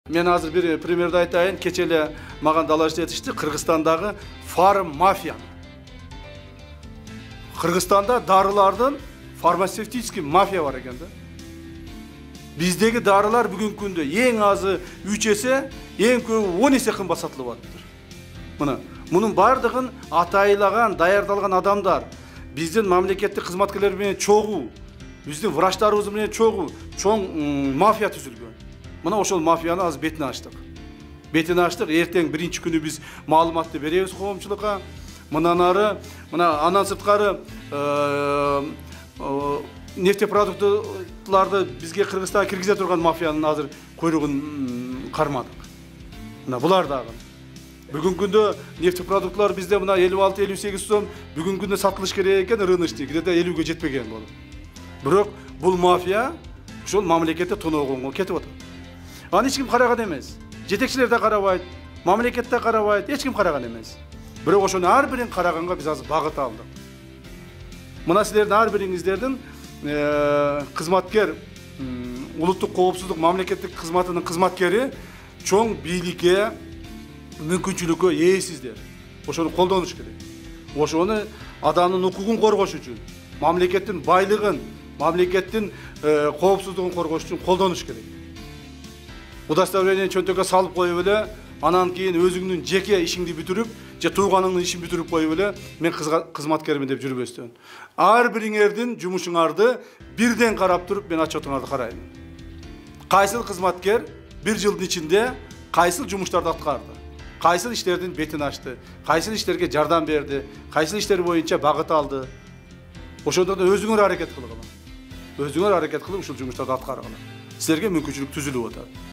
Мен азыр bir примерді айтайын. Кечеле маған далашты етішті Қырғызстандағы фарм мафия. Қырғызстанда дарылардың фармацевтический мафия бар екен. Биздегі дарылар бүгін күнде ең азы 3 есе, ең көбі 10 есе қымбат сатылып жатыр. Мұның бардығын атайлаған, даярдалған адамдар, біздің мемлекеттік қызметкерлермен чоғу, біздің врачтарыбызмен чоң мафия түзілген. Ошол мафияны аз бетini аштык. Ертең биринчи күнү биз маалыматты беребиз коомчулукка. Мындан ары, андан сырткары нефтепродуктларды бизге Кыргызстанга киргизе турган мафиянын азыр койругун кармадык. Булар дагы. Бүгүнкү күндө нефтепродуктлар бизде 56-58 сом, бүгүнкү күндө сатылыш керек экен, рыночный, где-то 50ге жетпеген болуп. Бирок бул мафия ошол мамлекетте тоноогонго кетип атат. Аны эч ким караган эмес. Жетекчилер да карабайт, мамлекет да карабайт, эч ким караган эмес. Бирок ошону ар бирин караганга биз азыр багыт алдык. Мына силердин ар бириңиздердин кызматкер, улуттук коопсуздук мамлекеттик кызматынын кызматкери чоң бийликке, мүмкүнчүлүккө ээсиздер. Ошону колдонуш керек. Ошону адамдын укугун коргош үчүн, мамлекеттин байлыгын, мамлекеттин коопсуздугун коргош үчүн колдонуш керек. Удостоверение чөнтөккө салып коюп эле, анан кийин өзүңдүн жеке ишиңди бүтүрүп, же тууганыңдын ишин бүтүрүп коюп эле, мен кызматкермин деп жүрбөстөн. Ар бириңердин жумушуңарды бирден карап туруп, мен отчетуңарды карайм. Кайсыл кызматкер бир жылдын ичинде кайсыл жумуштарды аткарды, кайсыл иштердин бетин ачты, кайсыл иштерге жардам берди, кайсыл иштер боюнча багыт алды. Ошондо да өзүңөр аракет кылгыла. Өзүңөр аракет кылып ушул жумуштарды аткаргыла. Силерге мүмкүнчүлүк түзүлүп атат.